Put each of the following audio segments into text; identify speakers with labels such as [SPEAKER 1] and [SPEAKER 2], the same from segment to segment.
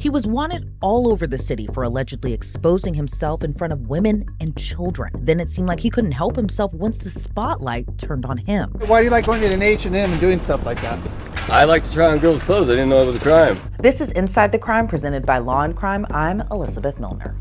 [SPEAKER 1] He was wanted all over the city for allegedly exposing himself in front of women and children. Then it seemed like he couldn't help himself once the spotlight turned on him.
[SPEAKER 2] Why do you like going to an H&M and doing stuff like that?
[SPEAKER 3] I like to try on girls' clothes. I didn't know it was a crime.
[SPEAKER 1] This is Inside the Crime, presented by Law&Crime. I'm Elizabeth Millner.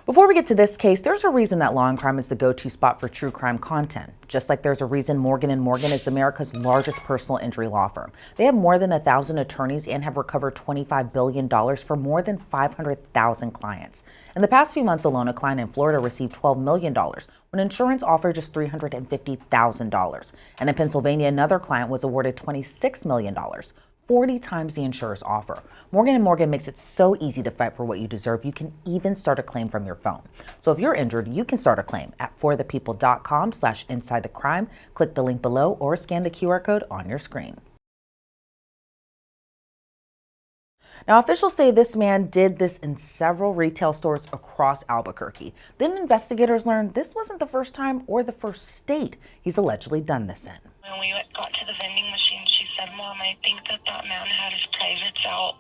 [SPEAKER 1] Before we get to this case, there's a reason that Law&Crime is the go-to spot for true crime content. Just like there's a reason Morgan & Morgan is America's largest personal injury law firm. They have more than 1,000 attorneys and have recovered $25 billion for more than 500,000 clients. In the past few months alone, a client in Florida received $12 million when insurance offered just $350,000. And in Pennsylvania, another client was awarded $26 million. 40 times the insurer's offer. Morgan & Morgan makes it so easy to fight for what you deserve. You can even start a claim from your phone. So if you're injured, you can start a claim at forthepeople.com/insidethecrime. Click the link below or scan the QR code on your screen. Now, officials say this man did this in several retail stores across Albuquerque. Then investigators learned this wasn't the first time or the first state he's allegedly done this in.
[SPEAKER 4] When we got to the vending machine, she said, "Mom, I think that man had his privates out."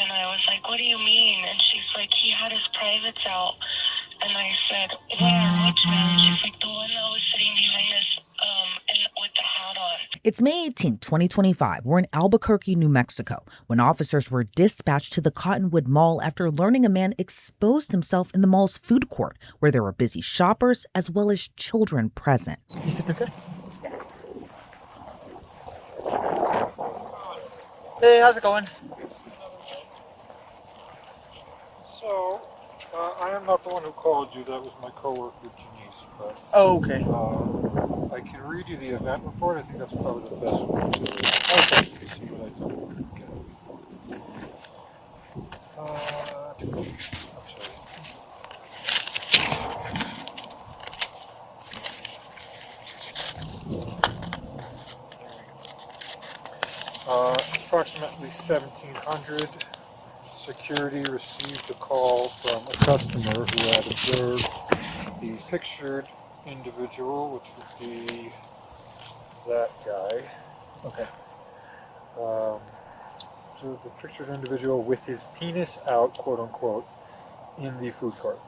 [SPEAKER 4] And I was like, "What do you mean?" And she's like, "He had his privates out." And I said, "Which man?" She's like, "The one that was sitting behind us and with the hat on."
[SPEAKER 1] It's May 18, 2025. We're in Albuquerque, New Mexico, when officers were dispatched to the Cottonwood Mall after learning a man exposed himself in the mall's food court, where there were busy shoppers as well as children present.
[SPEAKER 2] You sit this guy? Hey, how's it going?
[SPEAKER 5] So, I am not the one who called you. That was my coworker, Janice. But
[SPEAKER 2] Oh, okay.
[SPEAKER 5] I can read you the event report. I think that's probably the best way to see what I told you. I'm sorry. Approximately 1700, security received a call from a customer who had observed the pictured individual, which would be that guy.
[SPEAKER 2] Okay.
[SPEAKER 5] So the pictured individual with his penis out, quote unquote, in the food court.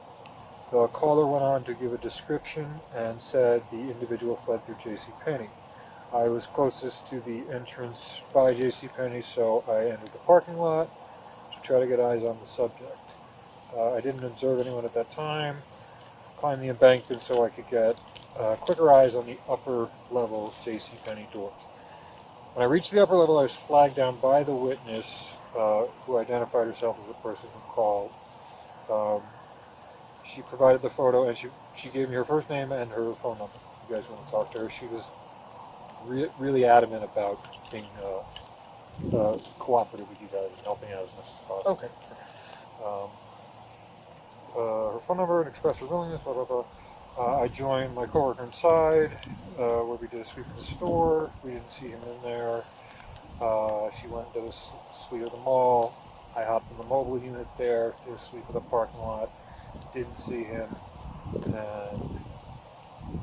[SPEAKER 5] The caller went on to give a description and said the individual fled through JCPenney. I was closest to the entrance by JCPenney, so I entered the parking lot to try to get eyes on the subject. I didn't observe anyone at that time. Climbed the embankment so I could get quicker eyes on the upper level JCPenney doors. When I reached the upper level, I was flagged down by the witness, who identified herself as the person who called. She provided the photo, and she gave me her first name and her phone number. If you guys want to talk to her, she was really adamant about being cooperative with you guys and helping out as much as possible.
[SPEAKER 2] Okay.
[SPEAKER 5] Her phone number and expressed her willingness, blah, blah, blah. I joined my coworker inside, where we did a sweep of the store. We didn't see him in there. She went and did a sweep of the mall. I hopped in the mobile unit there, did a sweep of the parking lot. Didn't see him. And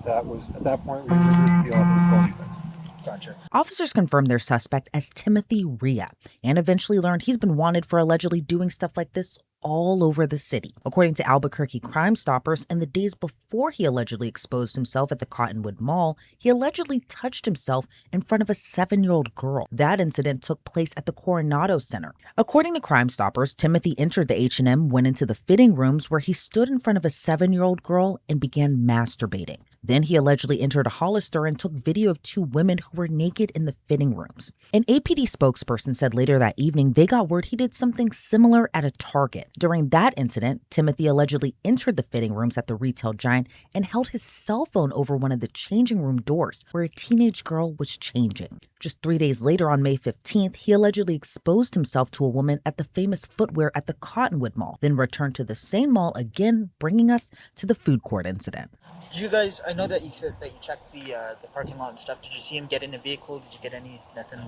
[SPEAKER 5] that was, at that point, we reviewed the offer of call defense.
[SPEAKER 2] Gotcha.
[SPEAKER 1] Officers confirmed their suspect as Timothy Riha and eventually learned he's been wanted for allegedly doing stuff like this all over the city. According to Albuquerque Crime Stoppers, in the days before he allegedly exposed himself at the Cottonwood Mall, he allegedly touched himself in front of a 7-year-old girl. That incident took place at the Coronado Center. According to Crime Stoppers, Timothy entered the H&M, went into the fitting rooms where he stood in front of a 7-year-old girl and began masturbating. Then he allegedly entered a Hollister and took video of 2 women who were naked in the fitting rooms. An APD spokesperson said later that evening they got word he did something similar at a Target. During that incident, Timothy allegedly entered the fitting rooms at the retail giant and held his cell phone over one of the changing room doors where a teenage girl was changing. Just 3 days later, on May 15th, he allegedly exposed himself to a woman at the Famous Footwear at the Cottonwood Mall, then returned to the same mall again, bringing us to the food court incident.
[SPEAKER 2] Did you guys, I know that you said that you checked the parking lot and stuff. Did you see him get in a vehicle? Did you get nothing?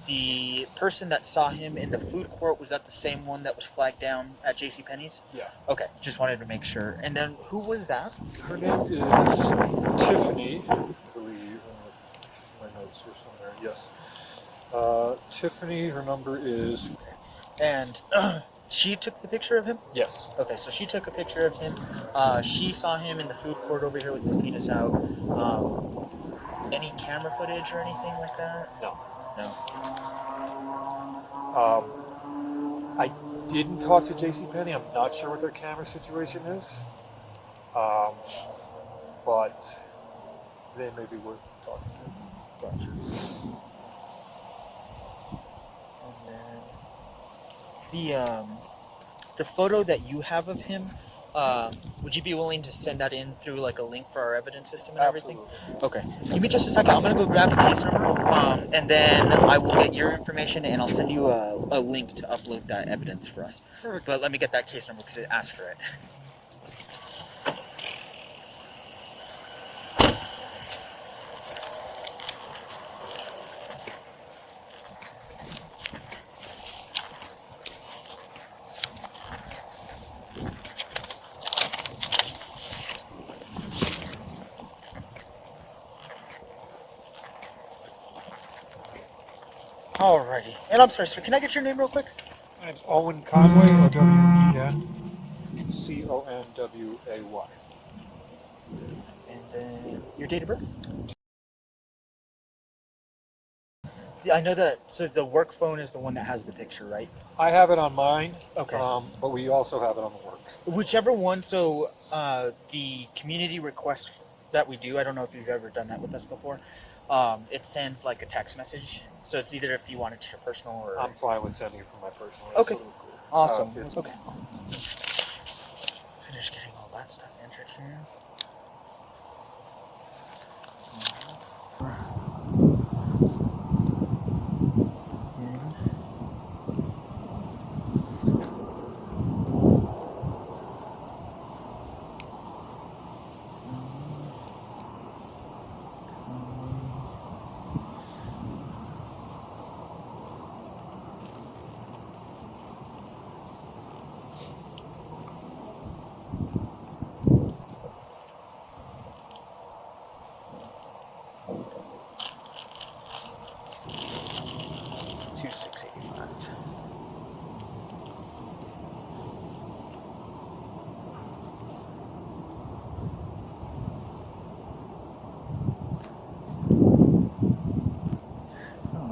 [SPEAKER 2] The person that saw him in the food court, was that the same one that was flagged down at JCPenney's?
[SPEAKER 5] Yeah.
[SPEAKER 2] Okay, just wanted to make sure. And then who was that?
[SPEAKER 5] Her name is Tiffany, I believe. My notes It's here somewhere. Yes. Tiffany, her number is.
[SPEAKER 2] And she took the picture of him?
[SPEAKER 5] Yes.
[SPEAKER 2] Okay, so she took a picture of him. She saw him in the food court over here with his penis out. Any camera footage or anything like that?
[SPEAKER 5] No.
[SPEAKER 2] No.
[SPEAKER 5] I didn't talk to JCPenney. I'm not sure what their camera situation is. But they may be worth talking to.
[SPEAKER 2] Gotcha. And then the photo that you have of him, would you be willing to send that in through like a link for our evidence system and everything?
[SPEAKER 5] Absolutely.
[SPEAKER 2] Okay. Give me just a second. I'm gonna go grab a case number, and then I will get your information and I'll send you a link to upload that evidence for us.
[SPEAKER 5] Perfect.
[SPEAKER 2] But let me get that case number because it asks for it. Alrighty. And I'm sorry, sir. Can I get your name real quick?
[SPEAKER 5] My name's Owen Conway, O-W-E-N-C-O-N-W-A-Y.
[SPEAKER 2] And then your date of birth? Yeah, I know that. So the work phone is the one that has the picture, right?
[SPEAKER 5] I have it on mine.
[SPEAKER 2] Okay.
[SPEAKER 5] But we also have it on the work.
[SPEAKER 2] Whichever one. So the community request that we do, I don't know if you've ever done that with us before. It sends like a text message. So it's either if you want it to your personal or.
[SPEAKER 5] I'm fine with sending it from my personal. It's
[SPEAKER 2] Okay.
[SPEAKER 5] totally cool.
[SPEAKER 2] Awesome.
[SPEAKER 5] It's
[SPEAKER 2] Okay. Finish getting all that stuff entered here.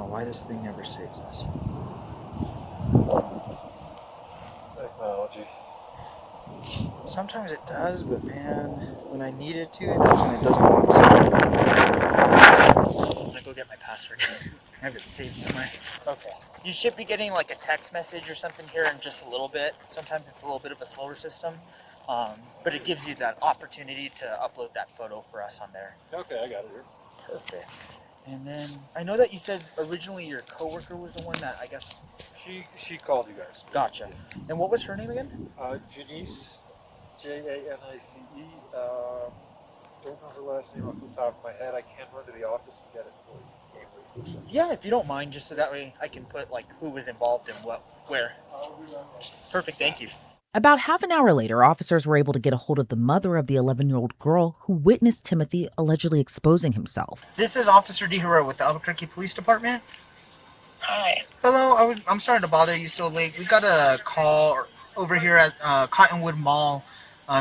[SPEAKER 2] Why this thing never saves us.
[SPEAKER 5] Technology.
[SPEAKER 2] Sometimes it does, but man, when I need it to, that's when it doesn't work. So I'm gonna go get my password. I have it saved somewhere. Okay. You should be getting like a text message or something here in just a little bit. Sometimes it's a little bit of a slower system, but it gives you that opportunity to upload that photo for us on there.
[SPEAKER 5] Okay, I got it here.
[SPEAKER 2] Perfect. And then I know that you said originally your coworker was the one that I guess.
[SPEAKER 5] She called you guys.
[SPEAKER 2] Gotcha. And what was her name again?
[SPEAKER 5] Janice, Janice. Don't know her last name off the top of my head. I can run to the office and get it for you.
[SPEAKER 2] Yeah, if you don't mind, just so that way I can put like who was involved and what, where. Perfect. Thank you.
[SPEAKER 1] About half an hour later, officers were able to get a hold of the mother of the 11-year-old girl who witnessed Timothy allegedly exposing himself.
[SPEAKER 2] This is Officer Riha with the Albuquerque Police Department.
[SPEAKER 4] Hi.
[SPEAKER 2] Hello, I'm sorry to bother you so late. We got a call over here at Cottonwood Mall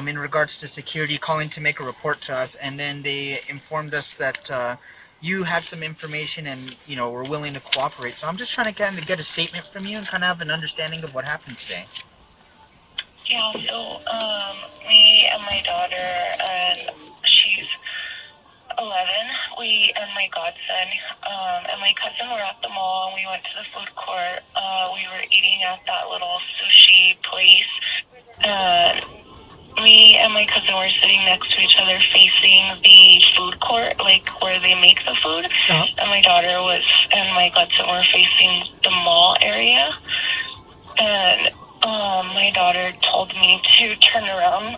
[SPEAKER 2] in regards to security, calling to make a report to us, and then they informed us that you had some information and were willing to cooperate. So I'm just trying to kind of get a statement from you and kind of have an understanding of what happened today.
[SPEAKER 4] Yeah, so me and my daughter, and she's 11, we and my godson and my cousin were at the mall, and we went to the food court. We were eating at that little sushi place, and me and my cousin were sitting next to each other facing the food court, like where they make the food.
[SPEAKER 2] Uh-huh.
[SPEAKER 4] And my daughter and my godson were facing the mall area, and my daughter told me to turn around.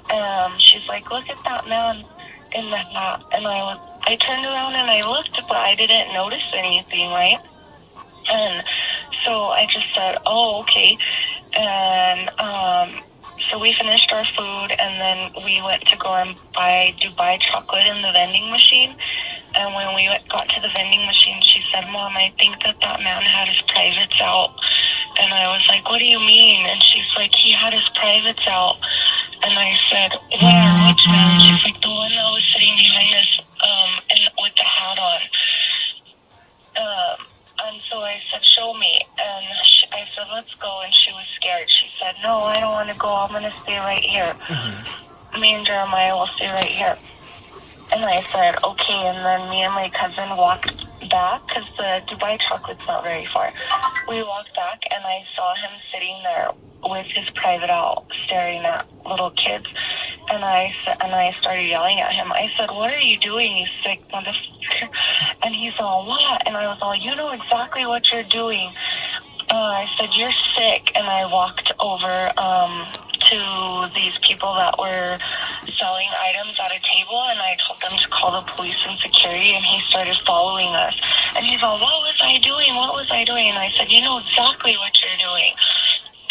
[SPEAKER 4] She's like, "Look at that man in the hat." And I turned around and I looked, but I didn't notice anything, right? And so I just said, "Oh, okay." And so we finished our food, and then we went to go and buy chocolate in the vending machine. And when we got to the vending machine, she said, Mom, I think that man had his privates out. And I was like, what do you mean? And she's like, he had his privates out. And I said, where? Which man? She's like, the one that was sitting behind us and with the hat on. And so I said, show me. And I said, let's go. And she was scared. She said, no, I don't want to go. I'm going to stay right here. Me and Jeremiah will stay right here. And I said, okay. And then me and my cousin walked back because the Dubai chocolate's not very far. We walked back and I saw him sitting there with his private out staring at little kids. And I started yelling at him. I said, what are you doing, you sick motherfucker? And he's all, what? And I was all, you know exactly what you're doing. I said, you're sick. And I walked over to these people that were selling items at a table, and I told them to call the police and security, and he started following us. And he's all, what was I doing? What was I doing? And I said, you know exactly what you're doing.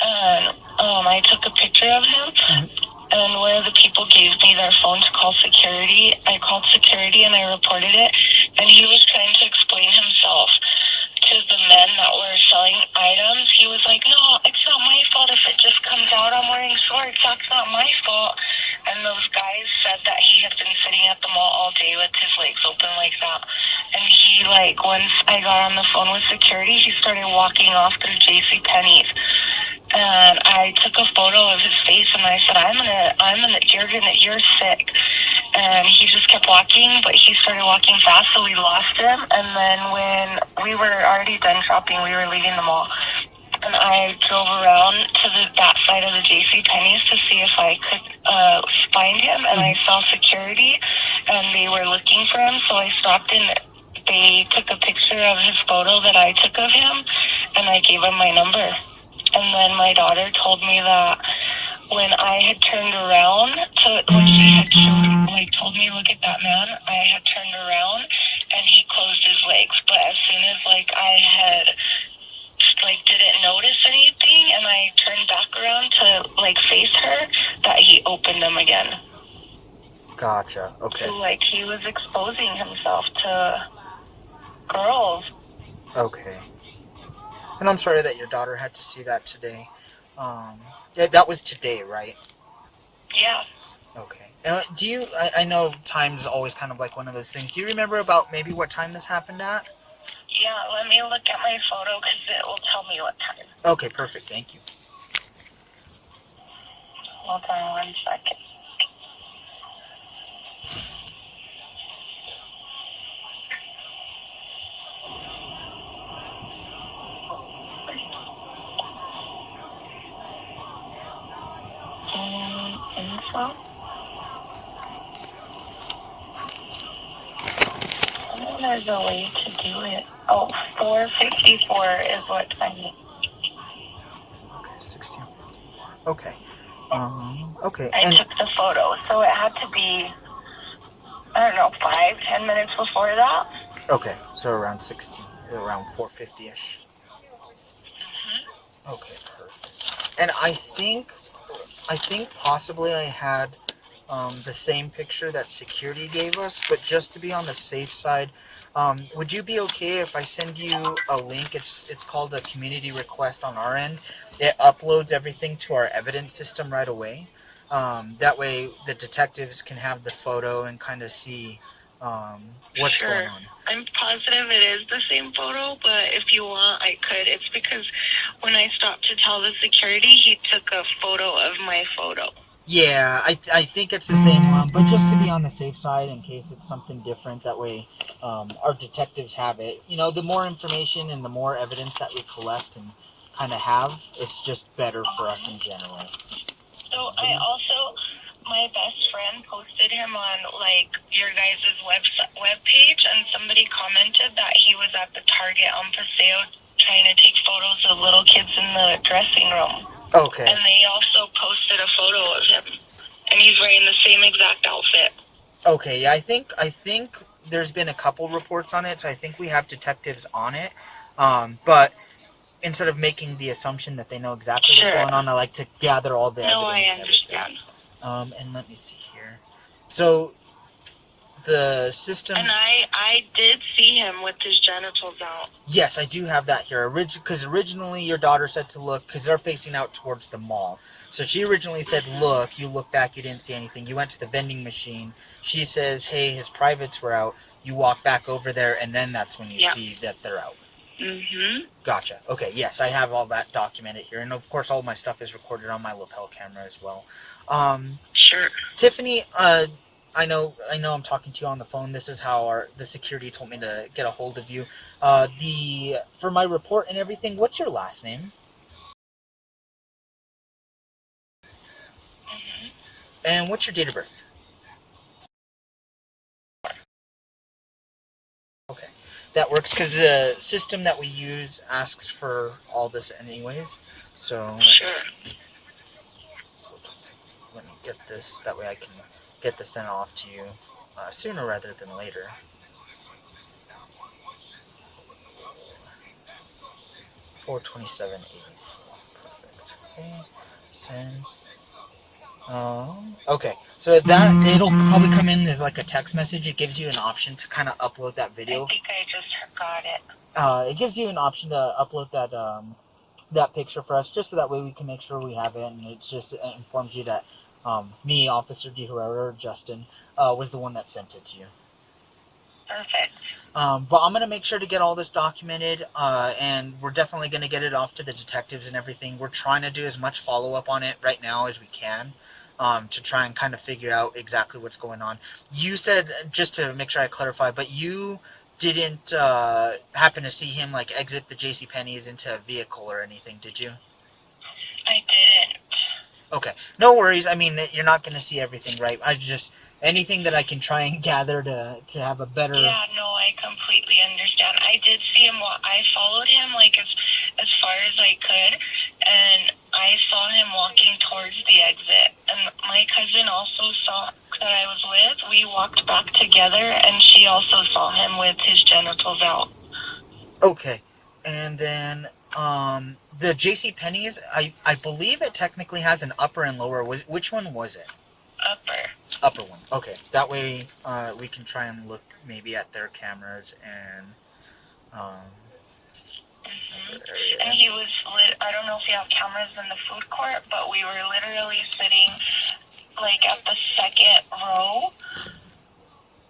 [SPEAKER 4] And I took a picture of him. And one of the people gave me their phone to call security. I called security and I reported it. And he was trying to explain himself to the men that were selling items. He was like, no, it's not my fault if it just comes out. I'm wearing shorts. That's not my fault. And those guys said that he had been sitting at the mall all day with his legs open like that. And he, like, once I got on the phone with security, he started walking off through JCPenney's. And I took a photo of his face and I said, you're sick. And he just kept walking, but he started walking fast, so we lost him. And then when we were already done shopping, we were leaving the mall. And I drove around to that side of the JCPenney's to see if I could find him. And I saw security, and they were looking for him, so I stopped and they took a picture of his photo that I took of him, and I gave him my number. And then my daughter told me that when I had turned around, when she had told me, look at that man, I had turned around and he closed his legs. But as soon as I had didn't notice anything and I turned back around to face her, that he opened them again.
[SPEAKER 2] Gotcha. Okay.
[SPEAKER 4] So he was exposing himself to girls.
[SPEAKER 2] Okay. And I'm sorry that your daughter had to see that today. Yeah, that was today, right?
[SPEAKER 4] Yeah.
[SPEAKER 2] Okay. Do you? I know time's always kind of like one of those things. Do you remember about maybe what time this happened at?
[SPEAKER 4] Yeah, let me look at my photo because it will tell me what time.
[SPEAKER 2] Okay, perfect. Thank you.
[SPEAKER 4] Hold on 1 second. Info. There's a way to do it. Oh, 4:54 is what time.
[SPEAKER 2] Okay, 16:54. Okay. Okay.
[SPEAKER 4] I took the photo, so it had to be, I don't know, 5-10 minutes before that.
[SPEAKER 2] Okay, so around 4:50ish. Okay, perfect. And I think possibly I had the same picture that security gave us, but just to be on the safe side, would you be okay if I send you a link? It's called a community request on our end. It uploads everything to our evidence system right away. That way the detectives can have the photo and kind of see what's going on.
[SPEAKER 4] I'm positive it is the same photo, but if you want, I could. It's because when I stopped to tell the security, he took a photo of my photo.
[SPEAKER 2] Yeah, I think it's the same one, but just to be on the safe side in case it's something different, that way our detectives have it. You know, the more information and the more evidence that we collect and kind of have, it's just better for us in general.
[SPEAKER 4] So I also, my best friend posted him on your guys' web page, and somebody commented that he was at the Target on Paseo trying to take photos of little kids in the dressing room.
[SPEAKER 2] Okay.
[SPEAKER 4] And they also posted a photo of him, and he's wearing the same exact outfit.
[SPEAKER 2] Okay, yeah, I think there's been a couple reports on it, so I think we have detectives on it. But instead of making the assumption that they know exactly what's going on, I like to gather all the evidence.
[SPEAKER 4] No, I understand.
[SPEAKER 2] And let me see here. So the system.
[SPEAKER 4] And I did see him with his genitals out.
[SPEAKER 2] Yes, I do have that here. Because originally your daughter said to look, because they're facing out towards the mall. So she originally said, look, you look back, you didn't see anything. You went to the vending machine. She says, hey, his privates were out. You walk back over there, and then that's when you see that they're out.
[SPEAKER 4] Mm-hmm.
[SPEAKER 2] Gotcha. Okay, yes, I have all that documented here. And of course, all my stuff is recorded on my lapel camera as well.
[SPEAKER 4] Sure.
[SPEAKER 2] Tiffany, I know I'm talking to you on the phone. This is how the security told me to get a hold of you. For my report and everything, what's your last name?
[SPEAKER 4] Mm-hmm.
[SPEAKER 2] And what's your date of birth? Okay. That works because the system that we use asks for all this anyways. So
[SPEAKER 4] Sure.
[SPEAKER 2] let me get this. That way I can get this sent off to you sooner rather than later. $427.84. Perfect. Okay. Send. Okay. So that it'll probably come in as like a text message. It gives you an option to kind of upload that video.
[SPEAKER 4] I think I just got it.
[SPEAKER 2] It gives you an option to upload that picture for us, just so that way we can make sure we have it, and it informs you that me, Officer De Herrera, or Justin, was the one that sent it to you.
[SPEAKER 4] Perfect.
[SPEAKER 2] But I'm going to make sure to get all this documented, and we're definitely going to get it off to the detectives and everything. We're trying to do as much follow-up on it right now as we can, to try and kind of figure out exactly what's going on. You said, just to make sure I clarify, but you didn't happen to see him like exit the JCPenney's into a vehicle or anything, did you?
[SPEAKER 4] I didn't.
[SPEAKER 2] Okay, no worries. I mean, you're not going to see everything, right? Anything that I can try and gather to have a better...
[SPEAKER 4] Yeah, no, I completely understand. I did see him. I followed him like as far as I could, and I saw him walking towards the exit. And my cousin also saw that I was with. We walked back together, and she also saw him with his genitals out.
[SPEAKER 2] Okay, and then the JCPenney's, I believe it technically has an upper and lower. Which one was it? Upper one. Okay, that way we can try and look maybe at their cameras and
[SPEAKER 4] And he was I don't know if you have cameras in the food court, but we were literally sitting like at the second row,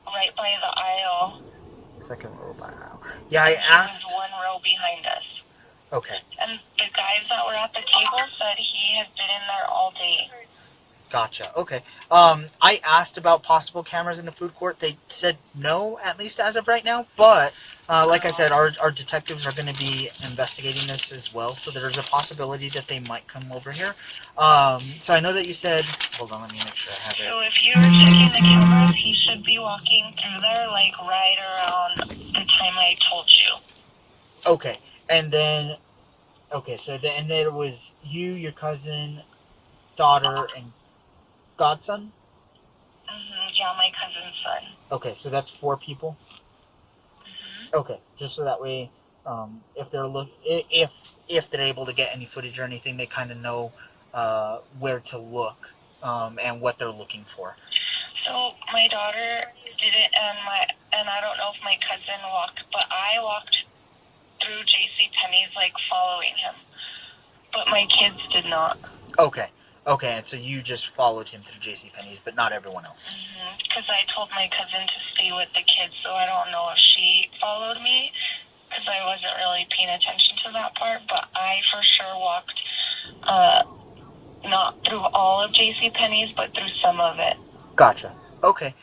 [SPEAKER 4] right by the aisle.
[SPEAKER 2] Second row by aisle. Yeah, I asked.
[SPEAKER 4] He was one row behind us.
[SPEAKER 2] Okay.
[SPEAKER 4] And the guys that were at the table said he has been in there all day.
[SPEAKER 2] Gotcha. Okay. I asked about possible cameras in the food court. They said no, at least as of right now. But like I said, our detectives are going to be investigating this as well. So there's a possibility that they might come over here. So I know that you said. Hold on, let me make sure I have it.
[SPEAKER 4] So if you were checking the cameras, he should be walking through there like right around the time I told you.
[SPEAKER 2] Okay. And then. Okay. So then there was you, your cousin, daughter, and godson?
[SPEAKER 4] Yeah, my cousin's son.
[SPEAKER 2] Okay, so that's 4 people? Okay, just so that way, if they're able to get any footage or anything, they kind of know where to look and what they're looking for.
[SPEAKER 4] So my daughter did it, and I don't know if my cousin walked, but I walked through JCPenney's like following him, but my kids did not.
[SPEAKER 2] Okay, and so you just followed him through JCPenney's, but not everyone else.
[SPEAKER 4] Because I told my cousin to stay with the kids, so I don't know if she followed me, because I wasn't really paying attention to that part, but I for sure walked, not through all of JCPenney's, but through some of it.
[SPEAKER 2] Gotcha. Okay.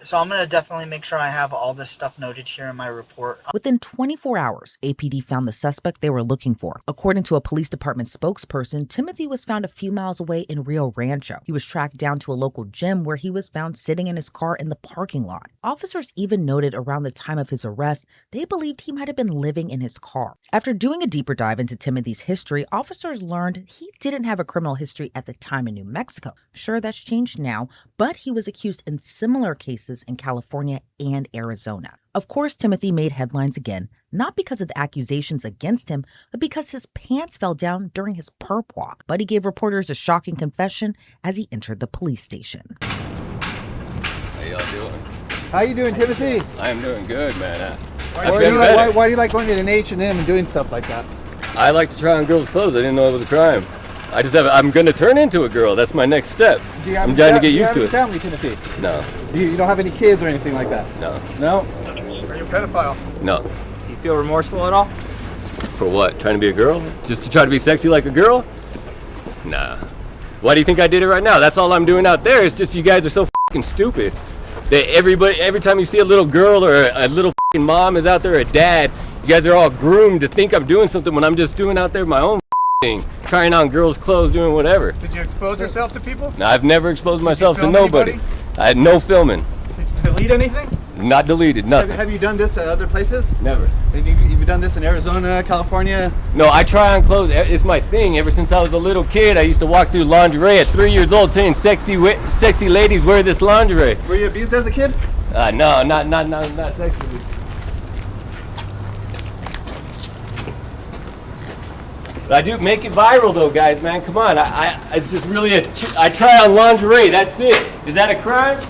[SPEAKER 2] So I'm going to definitely make sure I have all this stuff noted here in my report.
[SPEAKER 1] Within 24 hours, APD found the suspect they were looking for. According to a police department spokesperson, Timothy was found a few miles away in Rio Rancho. He was tracked down to a local gym where he was found sitting in his car in the parking lot. Officers even noted around the time of his arrest, they believed he might have been living in his car. After doing a deeper dive into Timothy's history, officers learned he didn't have a criminal history at the time in New Mexico. Sure, that's changed now, but he was accused in similar cases in California and Arizona. Of course, Timothy made headlines again, not because of the accusations against him, but because his pants fell down during his perp walk. But he gave reporters a shocking confession as he entered the police station.
[SPEAKER 3] How y'all doing?
[SPEAKER 6] How you doing, Timothy?
[SPEAKER 3] I am doing good, man.
[SPEAKER 6] Why
[SPEAKER 3] I've
[SPEAKER 6] do,
[SPEAKER 3] been
[SPEAKER 6] you
[SPEAKER 3] better.
[SPEAKER 6] why do you like going to an H&M and doing stuff like that?
[SPEAKER 3] I like to try on girls' clothes. I didn't know it was a crime. I'm going to turn into a girl. That's my next step.
[SPEAKER 6] Do you have
[SPEAKER 3] I'm
[SPEAKER 6] any
[SPEAKER 3] trying to
[SPEAKER 6] fa-
[SPEAKER 3] get
[SPEAKER 6] do you
[SPEAKER 3] used
[SPEAKER 6] have
[SPEAKER 3] to
[SPEAKER 6] any
[SPEAKER 3] it.
[SPEAKER 6] family, Timothy?
[SPEAKER 3] No,
[SPEAKER 6] You don't have any kids or anything like that?
[SPEAKER 3] no,
[SPEAKER 6] No? Are you a pedophile?
[SPEAKER 3] no.
[SPEAKER 7] You feel remorseful at all?
[SPEAKER 3] For what? Trying to be a girl? Just to try to be sexy like a girl? Nah. Why do you think I did it right now? That's all I'm doing out there. It's just you guys are so fucking stupid. That every time you see a little girl or a little fucking mom is out there, or a dad, you guys are all groomed to think I'm doing something when I'm just doing out there my own thing. Trying on girls' clothes, doing whatever.
[SPEAKER 8] Did you expose yourself to people?
[SPEAKER 3] Now, I've never exposed myself to
[SPEAKER 8] film
[SPEAKER 3] nobody.
[SPEAKER 8] anybody?
[SPEAKER 3] I had no filming.
[SPEAKER 8] Did you delete anything?
[SPEAKER 3] Not deleted, nothing.
[SPEAKER 6] Have you done this at other places?
[SPEAKER 3] Never.
[SPEAKER 6] You've done this in Arizona, California?
[SPEAKER 3] No, I try on clothes. It's my thing. Ever since I was a little kid, I used to walk through lingerie at 3 years old saying, sexy ladies wear this lingerie.
[SPEAKER 6] Were you abused as a kid?
[SPEAKER 3] No, not sexually. But I do make it viral though, guys, man. Come on. It's just really I try on lingerie. That's it. Is that a crime?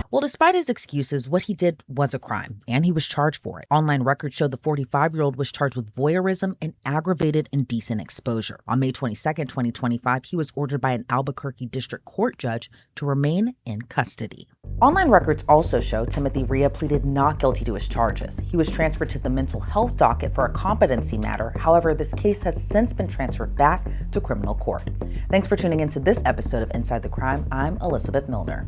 [SPEAKER 1] Well, despite his excuses, what he did was a crime, and he was charged for it. Online records show the 45-year-old was charged with voyeurism and aggravated indecent exposure. On May 22nd, 2025, he was ordered by an Albuquerque district court judge to remain in custody. Online records also show Timothy Riha pleaded not guilty to his charges. He was transferred to the mental health docket for a competency matter. However, this case has since been transferred back to criminal court. Thanks for tuning into this episode of Inside the Crime. I'm Elizabeth Millner.